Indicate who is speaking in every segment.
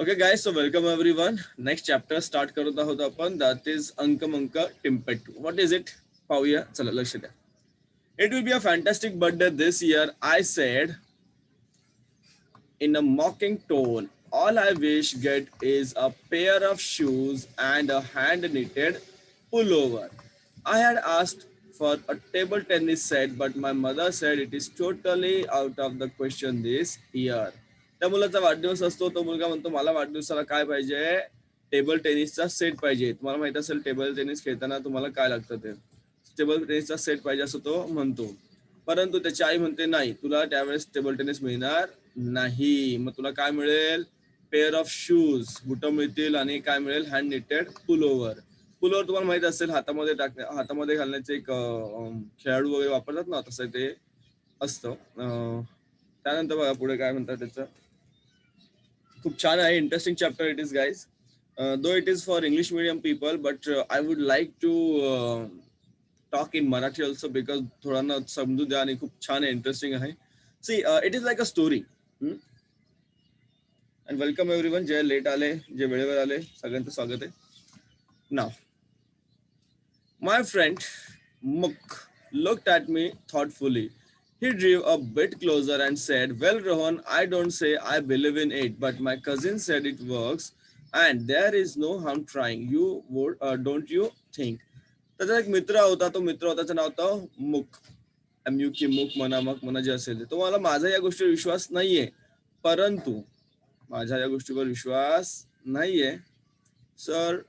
Speaker 1: Okay guys, so welcome everyone. Next chapter start करत आहोत आपण, that is अंक मंक टिम्पेट. What is it? पाहूया, चला लक्ष द्या. It will be a fantastic birthday this year, I said in a mocking tone. All I wish get is a pair of shoes and a hand knitted pullover. I had asked for a table tennis set, but my mother said it is totally out of the question this year. त्या मुलाचा वाढदिवस असतो, तो मुलगा म्हणतो मला वाढदिवसाला काय पाहिजे, टेबल टेनिसचा सेट पाहिजे. तुम्हाला माहित असेल टेबल टेनिस खेळताना तुम्हाला काय लागतं, ते टेबल टेनिसचा सेट पाहिजे असं तो म्हणतो. परंतु त्याची आई म्हणते नाही, तुला त्यावेळेस टेबल टेनिस मिळणार नाही. मग तुला काय मिळेल, पेअर ऑफ शूज, बुट मिळतील, आणि काय मिळेल, हँड निटेड पुलोवर. पुलोवर तुम्हाला माहित असेल, हातामध्ये घालण्याचे एक खेळाडू वगैरे वापरतात ना, तसं ते असतं. त्यानंतर बघा पुढे काय म्हणतात त्याचं. खूप छान आहे, interesting chapter it is guys. Though it is for English medium people, but I would like to talk in Marathi also, because थोडा समजू द्या, आणि खूप छान आहे, इंटरेस्टिंग आहे. See it is like a story. And welcome everyone, जे late आले, जे वेळेवर आले, सगळ्यांचं स्वागत आहे. नाव माय फ्रेंड मुक looked at me thoughtfully. He drew a bit closer and said, well, Rohan, I don't say I believe in it, but my cousin said it works and there is no harm trying. You would, don't you think? त्याचा एक मित्र होता, तो मित्र होता, त्याचं नाव होतं मुक, MUK, मुक म्हणा जे असेल. तो मला माझा या गोष्टीवर विश्वास नाहीये, परंतु माझ्या या गोष्टीवर विश्वास नाहीये sir.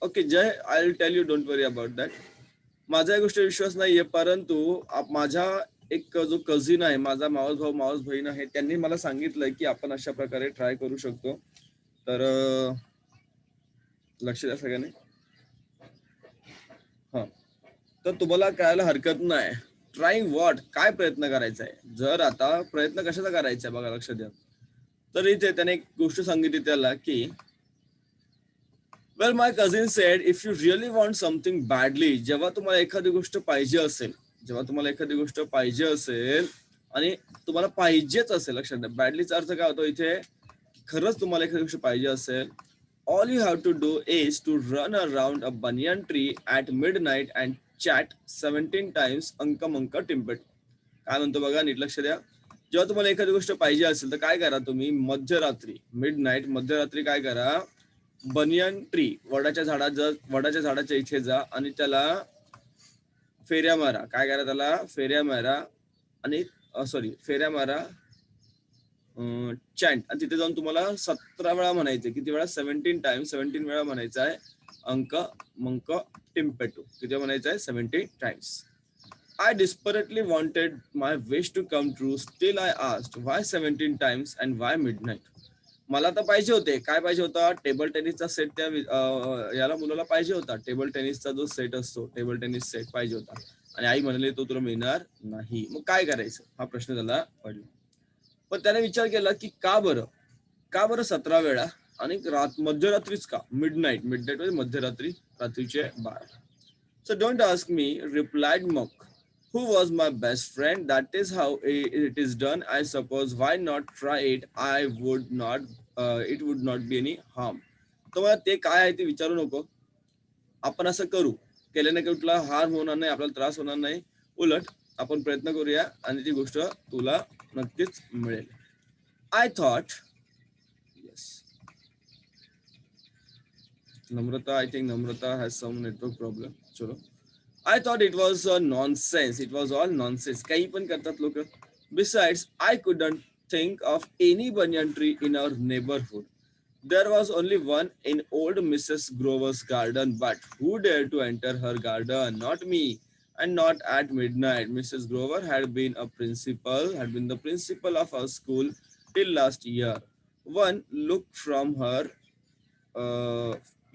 Speaker 1: Okay Jay, I will tell you, don't worry about that. माझा या गोष्टीवर विश्वास नाहीये, परंतु माझा एक जो कझिन आहे, माझा मावस भाऊ मावस बहीण आहे, त्यांनी मला सांगितलंय की आपण अशा प्रकारे ट्राय करू शकतो. तर लक्ष द्या सगळ्यांनी. हा, तर तुम्हाला कळायला हरकत नाही. ट्राईंग व्हॉट, काय प्रयत्न करायचा आहे. जर आता प्रयत्न कशाचा करायचा आहे बघा, लक्ष द्या. तर इथे त्याने एक गोष्ट सांगितली त्याला की well my cousin said if you really want something badly, जेव्हा तुम्हाला एखादी गोष्ट पाहिजे असेल, आणि तुम्हाला पाहिजेच असेल, लक्षात द्या, बॅडलीचा अर्थ काय होतो इथे, खरंच तुम्हाला एखादी गोष्ट पाहिजे असेल, all you have to do is to run around a banyan tree at mid night and chat 17 times अंक मंक टिम्पेट. काय म्हणतो बघा, नीट लक्ष द्या. जेव्हा तुम्हाला एखादी गोष्ट पाहिजे असेल तर काय करा तुम्ही, मध्यरात्री, मिड नाईट, मध्यरात्री काय करा, बनियन ट्री, वडाच्या झाडाच्या इथे जा आणि त्याला फेऱ्या मारा. काय करा, त्याला फेऱ्या मारा, आणि फेऱ्या मारा, चॅन्ट, आणि तिथे जाऊन तुम्हाला 17 वेळा म्हणायचे. किती वेळा, 17 टाइम्स, 17 वेळा म्हणायचं आहे अंक मंक टिम्पेटू. किती म्हणायचं आहे, 17 times. I desperately wanted my wish to come true. Still I asked, why 17 times and why midnight? मला तर पाहिजे होते, काय पाहिजे होता, टेबल टेनिसचा सेट. त्या याला मुलाला पाहिजे होता टेबल टेनिसचा जो सेट असतो, टेबल टेनिस सेट पाहिजे होता, आणि आई म्हणाली तो तुला मिळणार नाही. मग काय करायचं, हा प्रश्न त्याला पडला. पण त्याने विचार केला की का बरं 17 वेळा, आणि मध्यरात्रीच का, मिडनाईट म्हणजे मध्यरात्री, रात्रीचे 12. So don't ask me, replied Monk, who was my best friend. That is how it is done, I suppose. Why not try it? It would not be any harm. तर ते काय आहे ते विचारू नको, आपण असं करू, केल्याने कुठला हार्म होणार नाही, आपल्याला त्रास होणार नाही, उलट आपण प्रयत्न करूया आणि ती गोष्ट तुला नक्कीच मिळेल. I thought, yes, Namrata, I think Namrata has some network problem. Chalo. I thought it was nonsense. It was all nonsense. काही पण करतात लोक. Besides, I couldn't think of any banyan tree in our neighborhood. There was only one in old Mrs. Grover's garden, but who dared to enter her garden? Not me, and not at midnight. Mrs. Grover had been the principal of our school till last year. One look from her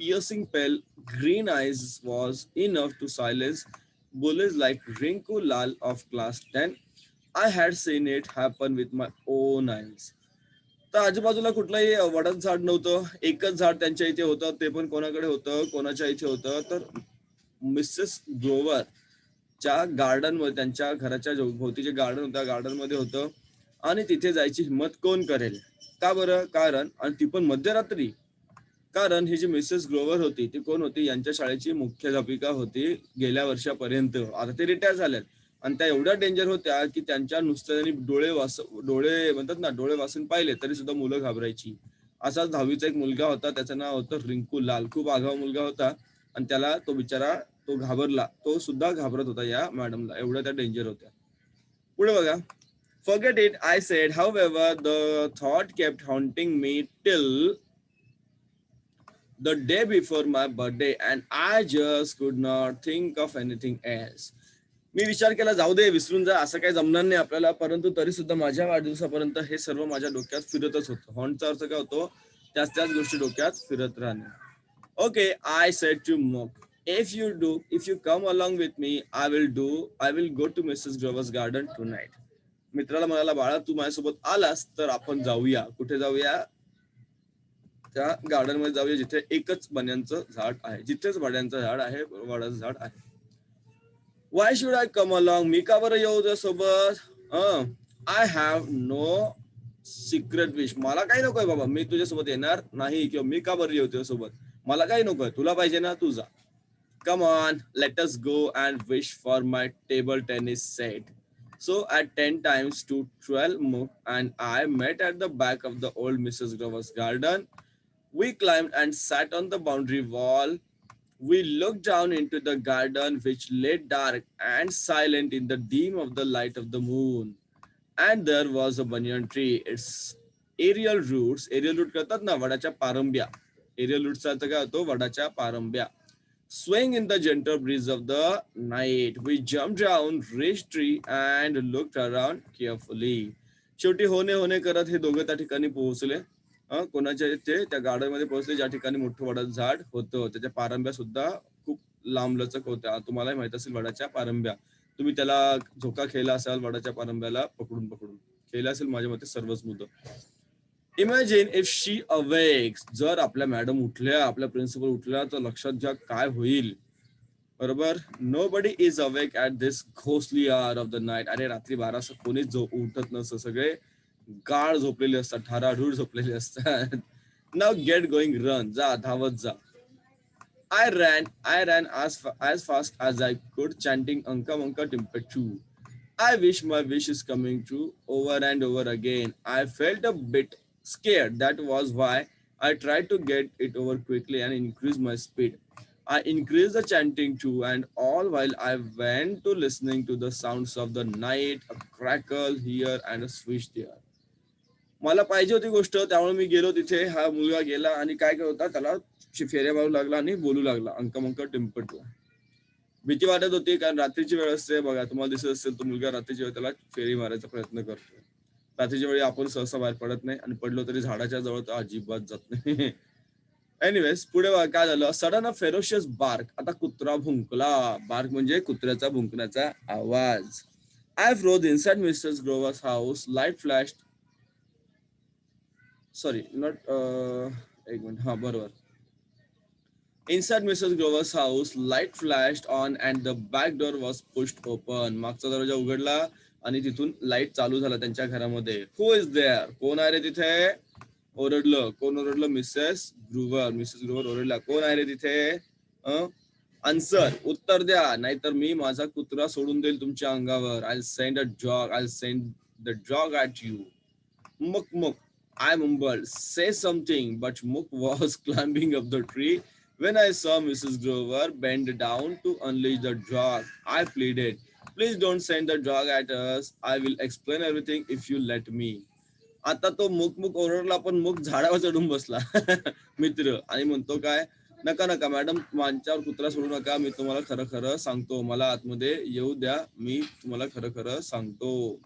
Speaker 1: piercing pale green eyes was enough to silence bullies like Rinku Lal of class 10. I had seen it happen with my own eyes. तर आजूबाजूला कुठलंही वडाचं झाड नव्हतं, एकच झाड त्यांच्या इथे होतं, ते पण कोणाकडे होतं, कोणाच्या इथे होतं, तर मिसेस ग्रोवर च्या गार्डन मध्ये, त्यांच्या घराच्या भोवती जे गार्डन होतं, गार्डन मध्ये होतं, आणि तिथे जायची हिंमत कोण करेल. का बरं? कारण, आणि ती पण मध्यरात्री. कारण ही जी मिसेस ग्रोवर होती ती कोण होती? यांच्या शाळेची मुख्याध्यापिका होती गेल्या वर्षापर्यंत. आता ते रिटायर झाल्यात आणि त्या एवढ्या डेंजर होत्या की त्यांच्या नुसतं त्यांनी डोळे म्हणतात ना, डोळे वाचून पाहिले तरी सुद्धा मुलं घाबरायची. असाच 10वीचा एक मुलगा होता, त्याचं नाव होतं रिंकू लाल. खूप आगाऊ मुलगा होता आणि त्याला तो बिचारा तो घाबरला. तो सुद्धा घाबरत होता या मॅडमला, एवढ्या त्या डेंजर होत्या. पुढे बघा. Forget it, I said. However, the thought kept haunting me till the day before my birthday, and I just could not think of anything else. मी विचार केला, जाऊ दे, विसरून जा, असं काही जमणार नाही आपल्याला. परंतु तरी सुद्धा माझ्या वाढदिवसापर्यंत हे सर्व माझ्या डोक्यात फिरतच होतं. हॉन्टचा अर्थ काय होतो? त्याच त्याच गोष्टी डोक्यात फिरत राहणे. Okay, I said to mock, if you come along with me, I will go to Mrs. Grover's garden tonight. मित्राला म्हणाला, बाळा तू माझ्यासोबत आलास तर आपण जाऊया. कुठे जाऊया? त्या गार्डन मध्ये जाऊया जिथे एकच बन्यांचं झाड आहे, जिथेच वडाचं झाड आहे, वडाचं झाड आहे. Why should I come along? मी का बरं येऊ तुझ्यासोबत? I have no secret wish. मला काही नकोय बाबा, मी तुझ्यासोबत येणार नाही, किंवा मी का बरं येऊ तुझ्यासोबत? मला काही नकोय, तुला पाहिजे ना, तू जा. Come on, let us go and wish for my table tennis set. So at 10 times to 12 Mook and I met at the back of the old Mrs. Grover's garden. We climbed and sat on the boundary wall. We looked down into the garden, which lay dark and silent in the dim of the light of the moon. And there was a banyan tree. Its aerial root करतात ना, वडाच्या पारंब्या. Aerial rootचा अर्थ काय होतो? वडाच्या पारंब्या. Swaying in the gentle breeze of the night, we jumped down, reached tree and looked around carefully. शेवटी होणे करत हे दोघं त्या ठिकाणी पोहोचले. कोणाच्या इथे? त्या गार्डन मध्ये पोहोचले ज्या ठिकाणी मोठं वडाचं झाड होतं. त्याच्या पारंब्या सुद्धा खूप लांबलचक होत्या. तुम्हाला माहित असेल वडाच्या पारंब्या, तुम्ही त्याला झोका खेळला असाल, वडाच्या पारंब्याला पकडून खेळला असेल, माझ्या मते सर्वच मुलं. Imagine if she awakes. जर आपल्या मॅडम उठल्या, आपल्या प्रिन्सिपल उठल्या, तर लक्षात घ्या काय होईल. बरोबर. Nobody is awake at this ghostly hour of the night. अरे रात्री 12 कोणीच उठत नसतं, सगळे गाढ झोपलेले असतात, ठाराढूर झोपलेले असतात. Now get going, run. जा, धावत जा. I ran as fast as I could, chanting Anka Manka Timpetchu. I wish my wish is coming true over and over again. I felt a bit scared. That was why I tried to get it over quickly and increase my speed. I increased the chanting too, and all while I went to listening to the sounds of the night, a crackle here and a swish there. मला पाहिजे होती गोष्ट, त्यामुळे मी गेलो तिथे. हा मुलगा गेला आणि काय करत होता, त्याला फेऱ्या मारू लागला आणि बोलू लागला, अंकमंक टिंपटू. भीती वाटत होती, कारण रात्रीची वेळ असते बघा, तुम्हाला दिसत असेल तो मुलगा रात्रीची वेळ त्याला फेरी मारायचा प्रयत्न करतो. रात्रीच्या वेळी आपण सहसा बाहेर पडत नाही, आणि पडलो तरी झाडाच्या जवळ तर अजिबात जात नाही. एनिवेज, पुढे काय झालं? Sudden a ferocious bark. आता कुत्रा भुंकला. बार्क म्हणजे कुत्र्याचा भुंकण्याचा आवाज. I froze inside misters Grover's house. Light flash. Sorry, not एक मिनिट, हा बरोबर. Inside Mrs. Grover's house, light flashed on and the back door was pushed open. मागचा दरवाजा उघडला आणि तिथून लाईट चालू झाला त्यांच्या घरामध्ये. Who is there? कोण आहे रे तिथे? ओरडलं. कोण ओरडलं? मिसेस ग्रुवर. मिसेस ग्रुवर ओरडला, कोण आहे रे तिथे? आन्सर, उत्तर द्या, नाहीतर मी माझा कुत्रा सोडून देईल तुमच्या अंगावर. I'll send the dog at you. Muk. I mumbled, say something, but Muk was climbing up the tree. When I saw Mrs. Grover bend down to unleash the dog, I pleaded, please don't send the dog at us. I will explain everything if you let me. आता तो मुक ओरडला, पण मुक झाडावर चढून बसला. मित्र, आणि म्हणतो काय? नका मॅडम, माझ्यावर कुत्रा सोडू नका, मी तुम्हाला खरं सांगतो. मला आतमध्ये येऊ द्या, मी तुम्हाला खरं सांगतो.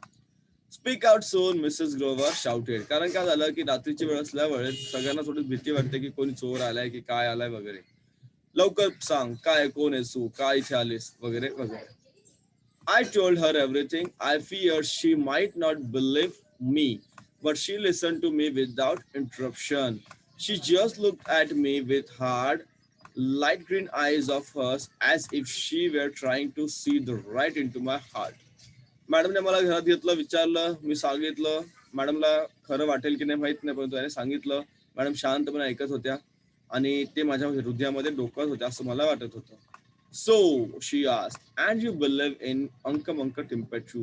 Speaker 1: स्पीक आउट सोन, मिसेस ग्रोवर शाउटेड. कारण काय झालं की रात्रीची वेळ असल्यामुळे सगळ्यांना थोडी भीती वाटते की कोणी चोर आलाय की काय आलाय वगैरे. लवकर सांग, काय, कोण आहेस तू, काय इथे आलीस वगैरे वगैरे. I told her everything. I feared she might not believe me, but she listened to me without interruption. She just looked at me with hard, light green eyes of hers as if she were trying to see right into my heart. मॅडमने मला घरात घेतलं, विचारलं, मी सांगितलं, मॅडमला खरं वाटेल की नाही माहित नाही, परंतु त्याने सांगितलं. मॅडम शांतपणे ऐकत होत्या आणि ते माझ्या हृदयामध्ये डोकत होते असं मला वाटत होतं. So she asked, and you believe in Anka Manka Timpatu?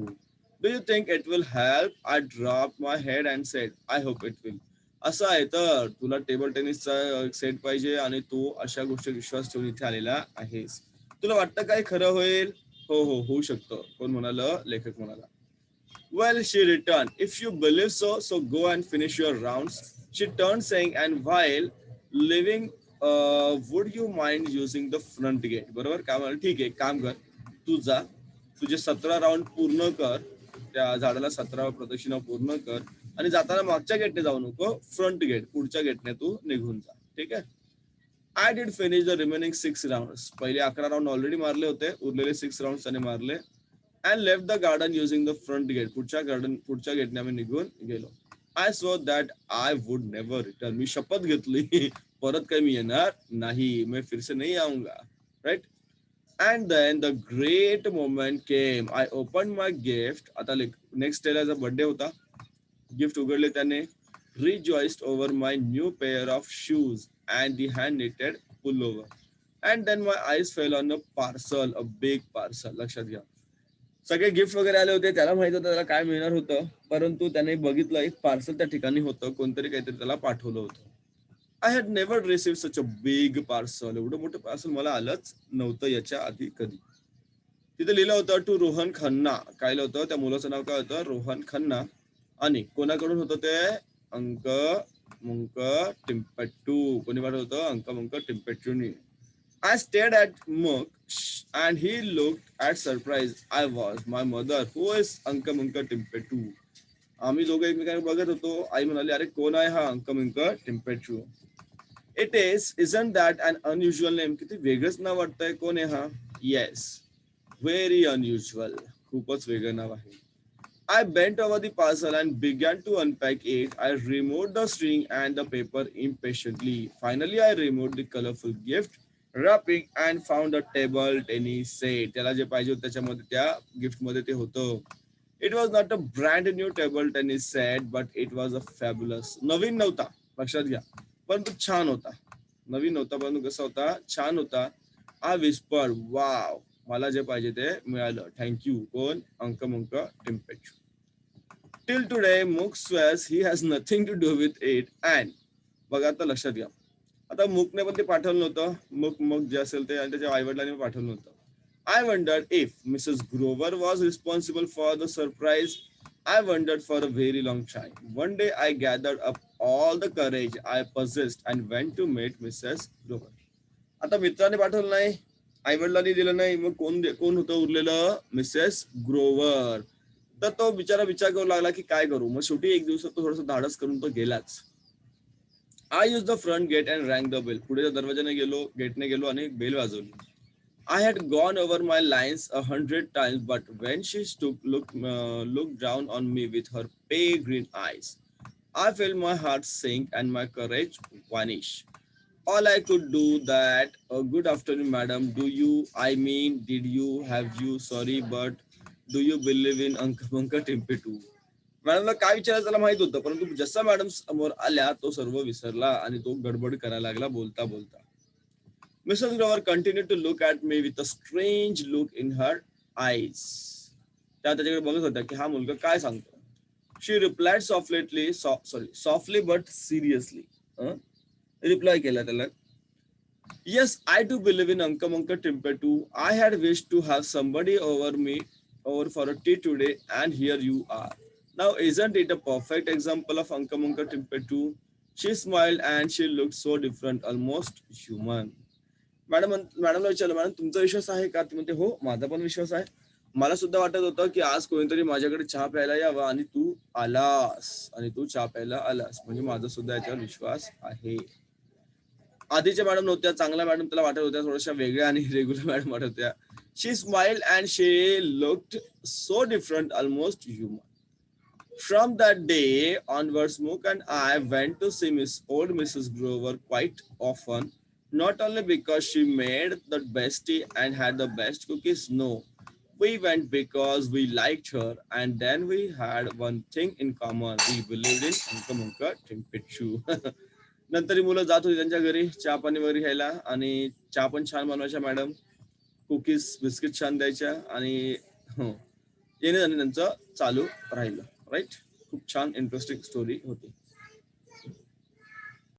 Speaker 1: Do you think it will help? I dropped my head and said, I hope it will. असं आहे तर तुला टेबल टेनिसचा सेट पाहिजे आणि तू अशा गोष्टी विश्वास ठेवून इथे आलेला आहेस. तुला वाटतं काय खरं होईल? हो हो होऊ शकतं. कोण म्हणालं? लेखक म्हणाला. Well, she returned. If you believe so, so go and finish your rounds. She turned, saying, and while leaving, would you mind using the front gate? बरोबर काय म्हणाल? ठीक आहे, काम कर, तू जा, तुझे 17 राऊंड पूर्ण कर, त्या झाडाला 17 प्रदक्षिणा पूर्ण कर आणि जाताना मागच्या गेटने जाऊ नको, फ्रंट गेट पुढच्या गेटने तू निघून जा. ठीक आहे. I did finish the remaining 6 round. पहिले 11 राऊंड ऑलरेडी मारले होते, उरलेले 6 राऊंड त्याने मारले. And left the garden using the front gate. पुढच्या गेटने आम्ही निघून गेलो. I so that I would never return. मी शपथ घेतली परत काही मी येणार नाही. मैं फिर से नहीं आऊंगा. Right. And then the great moment came. I open my gift. आता नेक्स्ट डेला बर्थडे होता. गिफ्ट उघडले त्याने. Rejoiced over my new pair of shoes and the hand knitted pullover. And then my eyes fell on a parcel, a big parcel. लक्षात घ्या, सगळे gift वगैरे आले होते, त्याला माहित होतं त्याला काय मिळणार होतं, परंतु त्याने बघितलं एक पार्सल त्या ठिकाणी होतं, कोणतरी काहीतरी त्याला पाठवलं होतं. I had never receive such a big parcel. एवढं मोठं पार्सल मला आलंच नव्हतं याच्या आधी कधी. तिथे लिहिलं होतं टू रोहन खन्ना. काय लिहिलं होतं? त्या मुलाचं नाव काय होतं? रोहन खन्ना. आणि कोणाकडून होतं ते? अंक मुंक टिम्पेटू. कोणी पाठवलं होतं? अंक मुंक टिम्पेटूनी. I stared at Muk and he looked at surprised. I was. My mother, who is Anka Munka Timpetu? आम्ही दोघं एकमेकांना बघत होतो. आई म्हणाली, अरे कोण आहे हा अंक मुंक टिम्पेटू? It is isn't that an unusual name? किती वेगळंच नाव वाटतंय. कोण आहे हा? Yes, very unusual. खूपच वेगळं नाव आहे. I bent over the parcel and began to unpack it. I removed the string and the paper impatiently. Finally, I removed the colorful gift wrapping and found a table tennis set. त्याला जे पाहिजे होतं त्याच्यामध्ये त्या gift मध्ये ते होतं. It was not a brand new table tennis set, but it was a fabulous. नवीन नव्हता, लक्षात घ्या, परंतु छान होता. नवीन नव्हता परंतु कसा होता? छान होता. I whispered, wow, मला जे पाहिजे ते मिळालं. थँक्यू. कोण? अंक मुंक टिम्पेटू. Till today, Mook swears he has nothing to do with it. And बघा आता लक्षात घ्या, आता मुकने पण ते पाठवलं नव्हतं. मुक जे असेल ते आणि त्याच्या आईवडिलांनी पाठवलं नव्हतं. I wondered if Mrs. Grover was responsible for the surprise. I wondered for a very long time. One day I gathered up all the courage I possessed and went to meet Mrs. Grover. आता मित्राने पाठवलं नाही, आईवडिलांनी दिलं नाही, मग कोण होतं उरलेलं? मिसेस ग्रोवर. तर तो बिचारा विचार करू लागला की काय करू. मग शेवटी एक दिवस तो थोडंसं धाडस करून तो गेलाच. I use the front gate and rang the bell. पुढे दरवाजाने गेलो, गेटने गेलो आणि बेल वाजवली. I had gone over my lines 100 times, but when she looked down on me with her pale green eyes, I felt my heart sink and my courage vanish. All I could do that, good afternoon, madam. Did you, have you, sorry, but do you believe in Anka Manka Timpetu? मॅडमला काय विचारायचं त्याला माहित होतं, परंतु जसा madam समोर आल्या तो सर्व विसरला आणि तो गडबड करायला लागला बोलता बोलता. Mrs Grover continue to look at me with a strange look in her eyes. त्या त्याच्याकडे बघत होत्या की हा मुलगा काय सांगतो. She replied softly but seriously. Reply केला त्याला. Yes, I do believe in Anka Manka Timpetu. I had wished to have somebody over for a tea today, and here you are. Now, isn't it a perfect example of Anka Manka Timpetu? She smiled and she looked so different, almost human. मॅडमला विचारलं, madam तुमचा विश्वास आहे का? ती म्हणते, हो माझा पण विश्वास आहे. मला सुद्धा वाटत होतं की आज कोणीतरी माझ्याकडे चहा प्यायला यावं आणि तू चहा प्यायला आलास, म्हणजे माझा सुद्धा याच्यावर विश्वास आहे. आधीच्या मॅडम नव्हत्या, चांगल्या मॅडम त्याला वाटत होत्या, थोड्याशा वेगळ्या आणि रेग्युलर मॅडम वाटत होत्या. She smiled and she looked so different, almost human. From that day onwards, Mook and I went to see old Mrs. Grover quite often, not only because she made the best tea and had the best cookies, no, We went because we liked her, and then we had one thing in common. We believed in Anka Munka Timpetchu. नंतर ही मुलं जात होती त्यांच्या घरी चहा पाणी वगैरे घ्यायला आणि चहा पण छान बनवायच्या मॅडम, कुकीज बिस्किट छान द्यायच्या आणि येणे जाणे त्यांचं चालू राहिलं. राईट. खूप छान इंटरेस्टिंग स्टोरी होती.